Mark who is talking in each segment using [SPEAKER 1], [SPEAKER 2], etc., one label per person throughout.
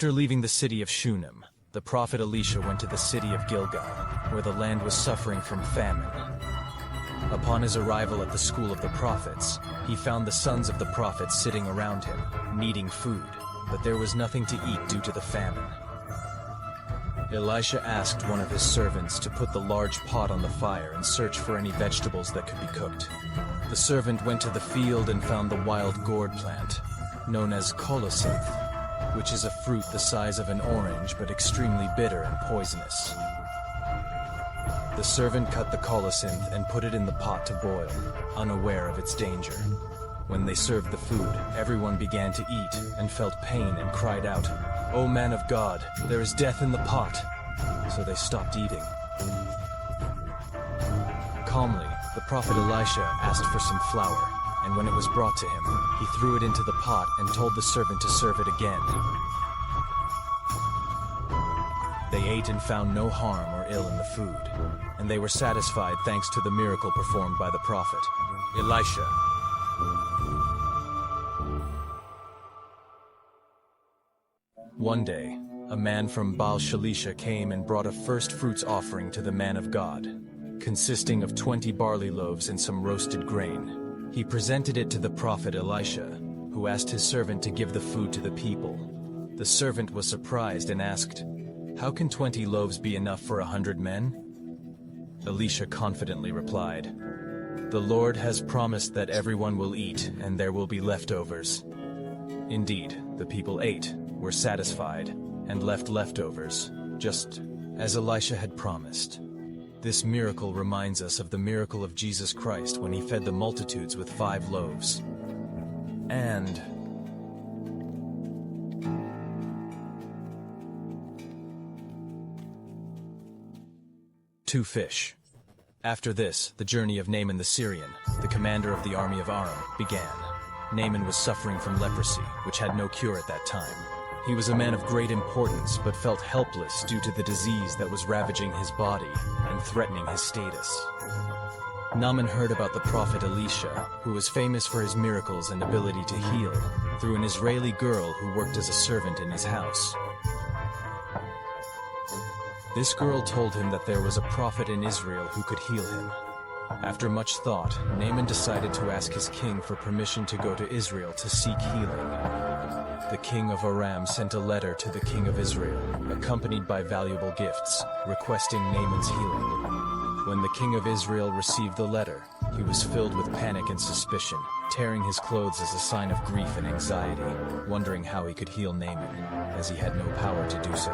[SPEAKER 1] After leaving the city of Shunem, the prophet Elisha went to the city of Gilgal, where the land was suffering from famine. Upon his arrival at the school of the prophets, he found the sons of the prophets sitting around him, needing food, but there was nothing to eat due to the famine. Elisha asked one of his servants to put the large pot on the fire and search for any vegetables that could be cooked. The servant went to the field and found the wild gourd plant, known as colocynth, which is a fruit the size of an orange but extremely bitter and poisonous. The servant cut the colocynth and put it in the pot to boil, unaware of its danger. When they served the food, everyone began to eat and felt pain and cried out, "O man of God, there is death in the pot!" So they stopped eating. Calmly, the prophet Elisha asked for some flour, and when it was brought to him, he threw it into the pot and told the servant to serve it again. They ate and found no harm or ill in the food, and they were satisfied thanks to the miracle performed by the prophet Elisha. One day, a man from Baal Shalisha came and brought a first fruits offering to the man of God, consisting of 20 barley loaves and some roasted grain. He presented it to the prophet Elisha, who asked his servant to give the food to the people. The servant was surprised and asked, "How can 20 loaves be enough for 100 men?" Elisha confidently replied, "The Lord has promised that everyone will eat and there will be leftovers." Indeed, the people ate, were satisfied, and left leftovers, just as Elisha had promised. This miracle reminds us of the miracle of Jesus Christ when he fed the multitudes with 5 loaves and 2 fish. After this, the journey of Naaman the Syrian, the commander of the army of Aram, began. Naaman was suffering from leprosy, which had no cure at that time. He was a man of great importance, but felt helpless due to the disease that was ravaging his body and threatening his status. Naaman heard about the prophet Elisha, who was famous for his miracles and ability to heal, through an Israeli girl who worked as a servant in his house. This girl told him that there was a prophet in Israel who could heal him. After much thought, Naaman decided to ask his king for permission to go to Israel to seek healing. The king of Aram sent a letter to the king of Israel, accompanied by valuable gifts, requesting Naaman's healing. When the king of Israel received the letter, he was filled with panic and suspicion, tearing his clothes as a sign of grief and anxiety, wondering how he could heal Naaman, as he had no power to do so.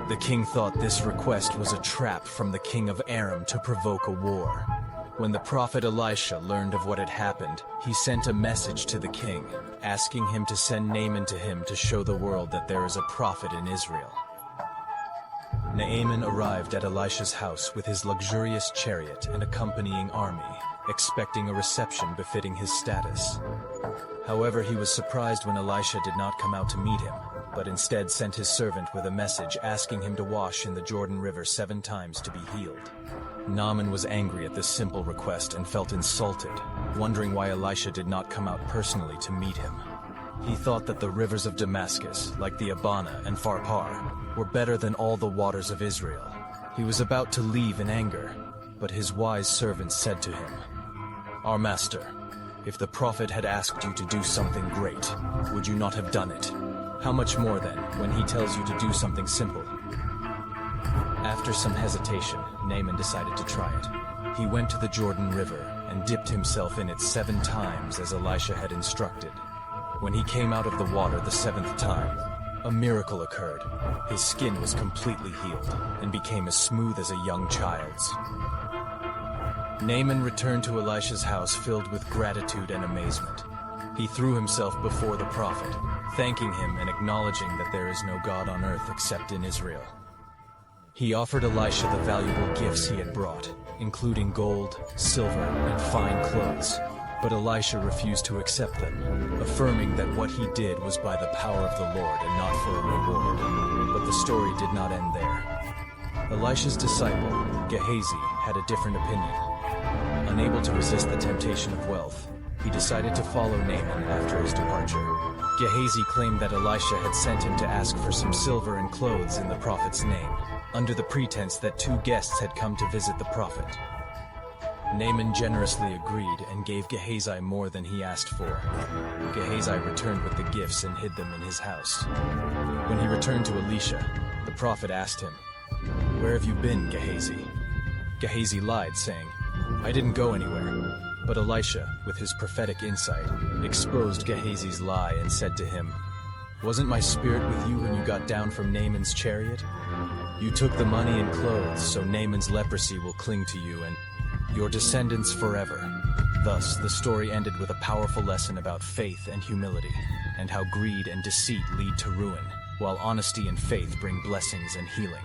[SPEAKER 1] The king thought this request was a trap from the king of Aram to provoke a war. When the prophet Elisha learned of what had happened, he sent a message to the king, asking him to send Naaman to him to show the world that there is a prophet in Israel. Naaman arrived at Elisha's house with his luxurious chariot and accompanying army, expecting a reception befitting his status. However, he was surprised when Elisha did not come out to meet him, but instead sent his servant with a message asking him to wash in the Jordan River 7 times to be healed. Naaman was angry at this simple request and felt insulted, wondering why Elisha did not come out personally to meet him. He thought that the rivers of Damascus, like the Abana and Pharpar, were better than all the waters of Israel. He was about to leave in anger, but his wise servant said to him, "Our master, if the prophet had asked you to do something great, would you not have done it? How much more then, when he tells you to do something simple?" After some hesitation, Naaman decided to try it. He went to the Jordan River and dipped himself in it 7 times as Elisha had instructed. When he came out of the water the 7th time, a miracle occurred. His skin was completely healed and became as smooth as a young child's. Naaman returned to Elisha's house filled with gratitude and amazement. He threw himself before the prophet, thanking him and acknowledging that there is no God on earth except in Israel. He offered Elisha the valuable gifts he had brought, including gold, silver, and fine clothes, but Elisha refused to accept them, affirming that what he did was by the power of the Lord and not for a reward. But the story did not end there. Elisha's disciple, Gehazi, had a different opinion. Unable to resist the temptation of wealth, he decided to follow Naaman after his departure. Gehazi claimed that Elisha had sent him to ask for some silver and clothes in the prophet's name, under the pretense that 2 guests had come to visit the prophet. Naaman generously agreed and gave Gehazi more than he asked for. Gehazi returned with the gifts and hid them in his house. When he returned to Elisha, the prophet asked him, "Where have you been, Gehazi?" Gehazi lied, saying, "I didn't go anywhere." But Elisha, with his prophetic insight, exposed Gehazi's lie and said to him, "Wasn't my spirit with you when you got down from Naaman's chariot? You took the money and clothes, so Naaman's leprosy will cling to you and your descendants forever." Thus, the story ended with a powerful lesson about faith and humility, and how greed and deceit lead to ruin, while honesty and faith bring blessings and healing.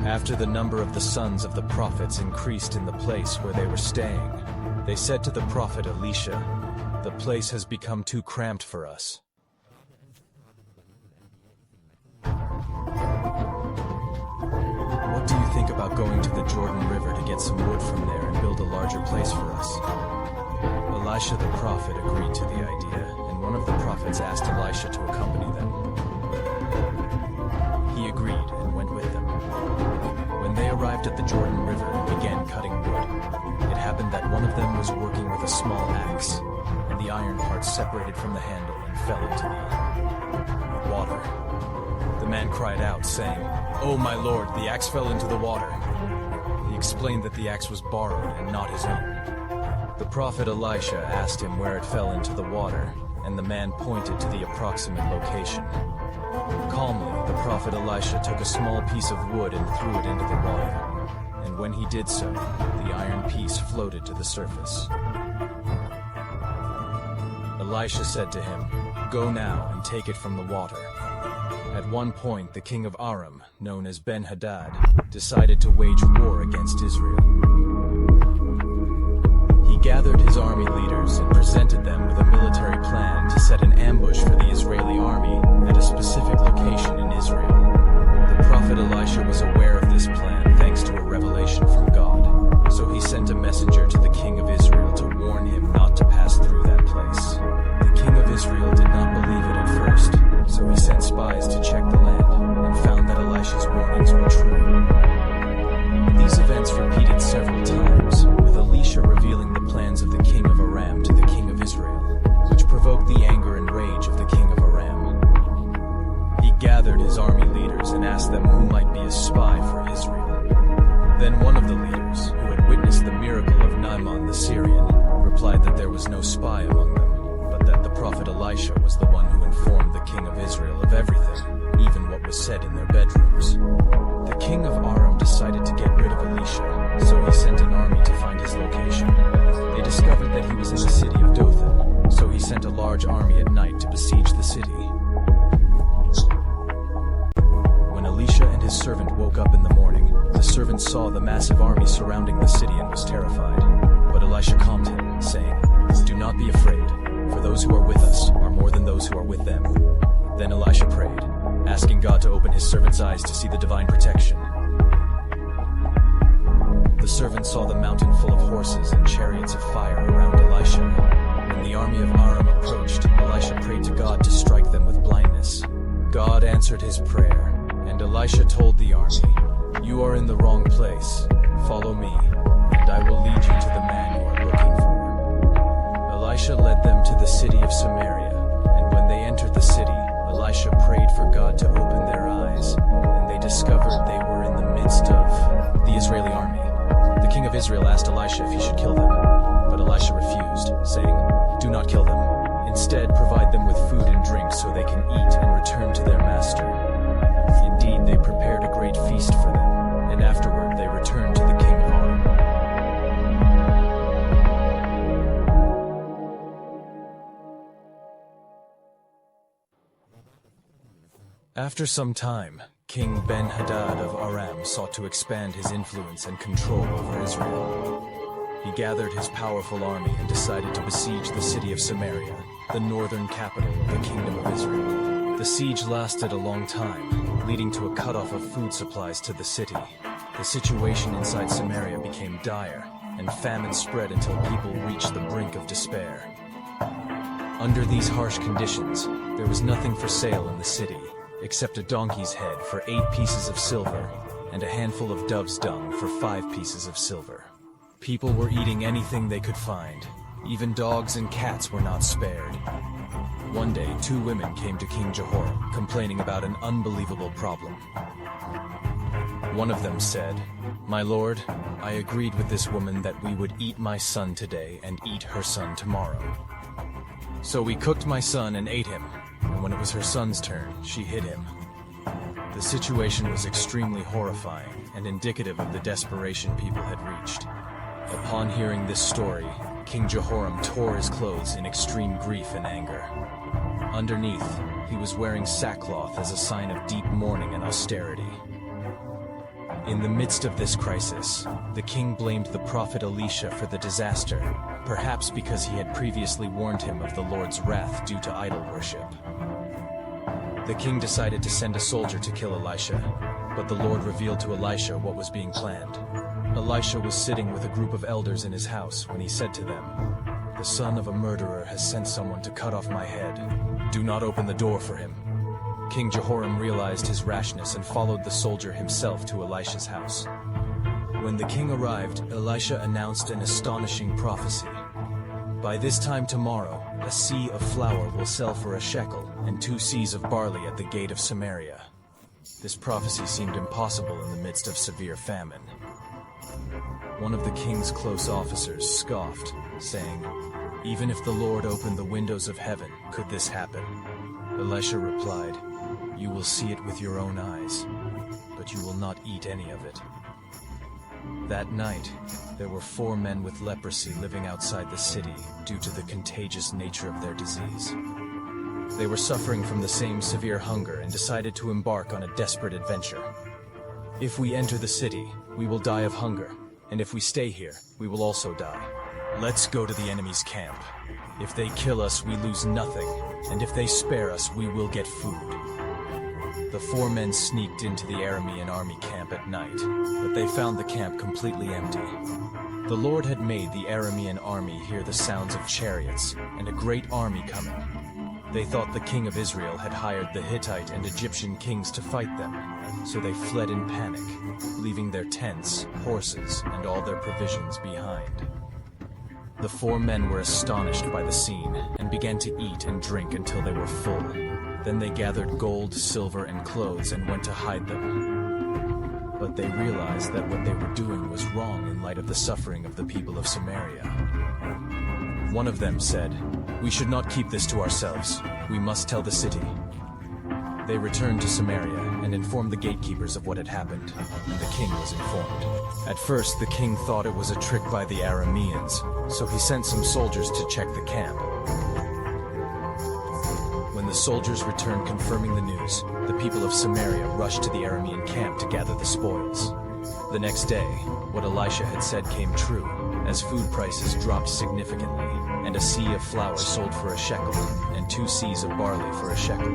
[SPEAKER 1] After the number of the sons of the prophets increased in the place where they were staying, they said to the prophet Elisha, "The place has become too cramped for us. What do you think about going to the Jordan River to get some wood from there and build a larger place for us?" Elisha the prophet agreed to the idea, and one of the prophets asked Elisha to accompany them. He agreed and went with them. When they arrived at the Jordan River and began cutting wood, it happened that one of them was working with a small axe, and the iron part separated from the handle and fell into the water. The man cried out, saying, "Oh my lord, the axe fell into the water." He explained that the axe was borrowed and not his own. The prophet Elisha asked him where it fell into the water, and the man pointed to the approximate location. Calmly, the prophet Elisha took a small piece of wood and threw it into the water, and when he did so, the iron piece floated to the surface. Elisha said to him, "Go now and take it from the water." At one point, the king of Aram, known as Ben-Hadad, decided to wage war against Israel. He gathered his army leaders and presented them with a military plan to set an ambush for the Israeli army at a specific location in Israel. The prophet Elisha was aware of this plan thanks to a revelation from God, so he sent a messenger to the king of Israel to warn him not to pass through that place. The king of Israel did not believe it at first, so he sent spies to check the land and found that Elisha's warnings were true. These events repeated several times, with Elisha revealing the plans of the king of Aram to the king of Israel, which provoked the anger and rage of the king of Aram. He gathered his army leaders and asked them who might be a spy for Israel. Then one of the leaders, who had witnessed the miracle of Naaman the Syrian, replied that there was no spy among them, but that the prophet Elisha was the one who informed the king of Israel of everything, even what was said in their bedrooms. The king of Aram decided to get rid of Elisha, so he sent an army to find his location. They discovered that he was in the city of Dothan, so he sent a large army at night to besiege the city. When Elisha and his servant woke up in the morning, the servant saw the massive army surrounding the city and was terrified. But Elisha calmed him, saying, "Do not be afraid, for those who are with us are more than those who are with them." Then Elisha prayed, asking God to open his servant's eyes to see the divine protection. The servant saw the mountain full of horses and chariots of fire around Elisha. When the army of Aram approached, Elisha prayed to God to strike them with blindness. God answered his prayer, and Elisha told the army, "You are in the wrong place. Follow me, and I will lead you to the man you are looking for." Elisha led them to the city of Samaria, and when they entered the city, Elisha prayed for God to open their eyes, and they discovered they were in the midst of the Israeli army. The king of Israel asked Elisha if he should kill them, but Elisha refused, saying, "Do not kill them. Instead, provide them with food and drink so they can eat and return to their master." Indeed, they prepared a great feast for them, and afterward they returned to the king of Aram. After some time, King Ben-Hadad of Aram sought to expand his influence and control over Israel. He gathered his powerful army and decided to besiege the city of Samaria, the northern capital of the kingdom of Israel. The siege lasted a long time, leading to a cutoff of food supplies to the city. The situation inside Samaria became dire, and famine spread until people reached the brink of despair. Under these harsh conditions, there was nothing for sale in the city, except a donkey's head for 8 pieces of silver, and a handful of dove's dung for 5 pieces of silver. People were eating anything they could find. Even dogs and cats were not spared. One day, 2 women came to King Jehoram, complaining about an unbelievable problem. One of them said, "My lord, I agreed with this woman that we would eat my son today and eat her son tomorrow. So we cooked my son and ate him, and when it was her son's turn, she hid him." The situation was extremely horrifying and indicative of the desperation people had reached. Upon hearing this story, King Jehoram tore his clothes in extreme grief and anger. Underneath, he was wearing sackcloth as a sign of deep mourning and austerity. In the midst of this crisis, the king blamed the prophet Elisha for the disaster, perhaps because he had previously warned him of the Lord's wrath due to idol worship. The king decided to send a soldier to kill Elisha, but the Lord revealed to Elisha what was being planned. Elisha was sitting with a group of elders in his house when he said to them, "The son of a murderer has sent someone to cut off my head. Do not open the door for him." King Jehoram realized his rashness and followed the soldier himself to Elisha's house. When the king arrived, Elisha announced an astonishing prophecy. "By this time tomorrow, a seah of flour will sell for a shekel, and 2 seahs of barley at the gate of Samaria." This prophecy seemed impossible in the midst of severe famine. One of the king's close officers scoffed, saying, "Even if the Lord opened the windows of heaven, could this happen?" Elisha replied, "You will see it with your own eyes, but you will not eat any of it." That night, there were 4 men with leprosy living outside the city due to the contagious nature of their disease. They were suffering from the same severe hunger and decided to embark on a desperate adventure. "If we enter the city, we will die of hunger, and if we stay here, we will also die. Let's go to the enemy's camp. If they kill us, we lose nothing, and if they spare us, we will get food." The 4 men sneaked into the Aramean army camp at night, but they found the camp completely empty. The Lord had made the Aramean army hear the sounds of chariots and a great army coming. They thought the king of Israel had hired the Hittite and Egyptian kings to fight them, so they fled in panic, leaving their tents, horses, and all their provisions behind. The 4 men were astonished by the scene and began to eat and drink until they were full. Then they gathered gold, silver, and clothes and went to hide them. But they realized that what they were doing was wrong in light of the suffering of the people of Samaria. One of them said, "We should not keep this to ourselves. We must tell the city." They returned to Samaria and informed the gatekeepers of what had happened, and the king was informed. At first, the king thought it was a trick by the Arameans, so he sent some soldiers to check the camp. When the soldiers returned confirming the news, the people of Samaria rushed to the Aramean camp to gather the spoils. The next day, what Elisha had said came true, as food prices dropped significantly, and a seah of flour sold for a shekel, and 2 seahs of barley for a shekel.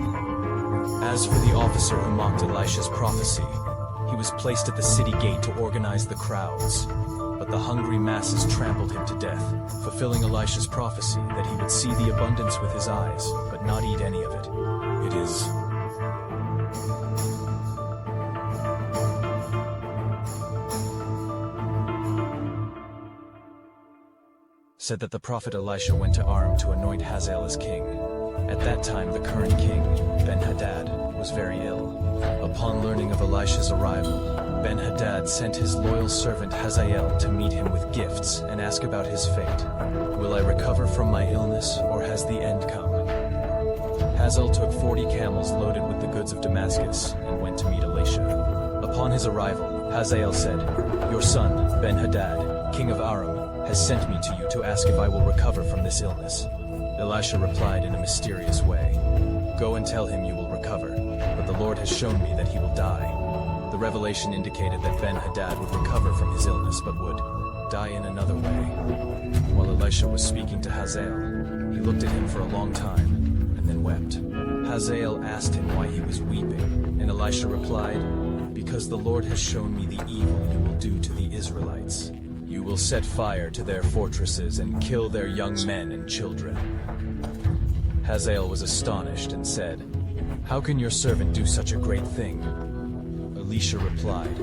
[SPEAKER 1] As for the officer who mocked Elisha's prophecy, he was placed at the city gate to organize the crowds. But the hungry masses trampled him to death, fulfilling Elisha's prophecy that he would see the abundance with his eyes, but not eat any of it. It is said that the prophet Elisha went to Aram to anoint Hazael as king. At that time, the current king, Ben-Hadad, was very ill. Upon learning of Elisha's arrival, Ben-Hadad sent his loyal servant Hazael to meet him with gifts and ask about his fate. "Will I recover from my illness, or has the end come?" Hazael took 40 camels loaded with the goods of Damascus and went to meet Elisha. Upon his arrival, Hazael said, "Your son, Ben-Hadad, king of Aram, has sent me to you to ask if I will recover from this illness." Elisha replied in a mysterious way, "Go and tell him you will recover, but the Lord has shown me that he will die." The revelation indicated that Ben-Hadad would recover from his illness but would die in another way. While Elisha was speaking to Hazael, he looked at him for a long time and then wept. Hazael asked him why he was weeping, and Elisha replied, because the Lord has shown me the evil you will do to the Israelites. You will set fire to their fortresses and kill their young men and children." Hazael was astonished and said, "How can your servant do such a great thing?" Elisha replied,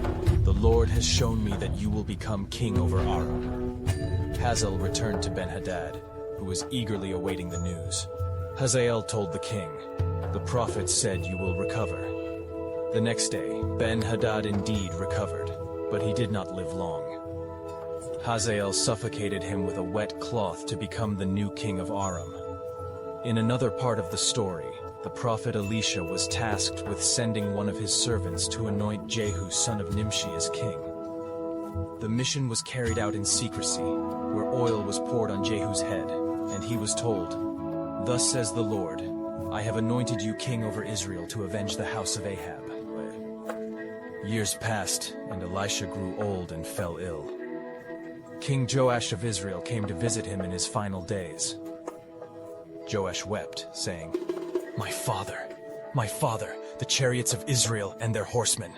[SPEAKER 1] "The Lord has shown me that you will become king over Aram." Hazael returned to Ben-Hadad, who was eagerly awaiting the news. Hazael told the king, "The prophet said you will recover." The next day, Ben-Hadad indeed recovered, but he did not live long. Hazael suffocated him with a wet cloth to become the new king of Aram. In another part of the story, the prophet Elisha was tasked with sending one of his servants to anoint Jehu son of Nimshi as king. The mission was carried out in secrecy, where oil was poured on Jehu's head, and he was told, "Thus says the Lord, I have anointed you king over Israel to avenge the house of Ahab." Years passed, and Elisha grew old and fell ill. King Joash of Israel came to visit him in his final days. Joash wept, saying, my father, the chariots of Israel and their horsemen."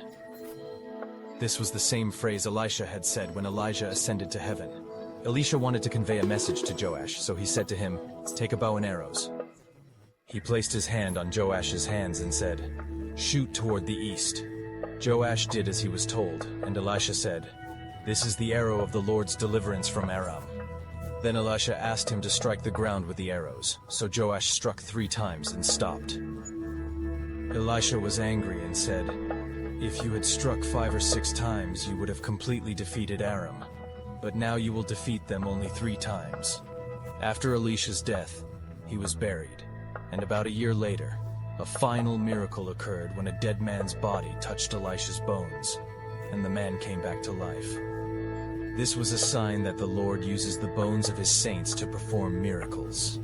[SPEAKER 1] This was the same phrase Elisha had said when Elijah ascended to heaven. Elisha wanted to convey a message to Joash, so he said to him, "Take a bow and arrows." He placed his hand on Joash's hands and said, "Shoot toward the east." Joash did as he was told, and Elisha said, "This is the arrow of the Lord's deliverance from Aram." Then Elisha asked him to strike the ground with the arrows, so Joash struck 3 times and stopped. Elisha was angry and said, "If you had struck 5 or 6 times, you would have completely defeated Aram. But now you will defeat them only 3 times. After Elisha's death, he was buried, and about a year later, a final miracle occurred when a dead man's body touched Elisha's bones, and the man came back to life. This was a sign that the Lord uses the bones of his saints to perform miracles.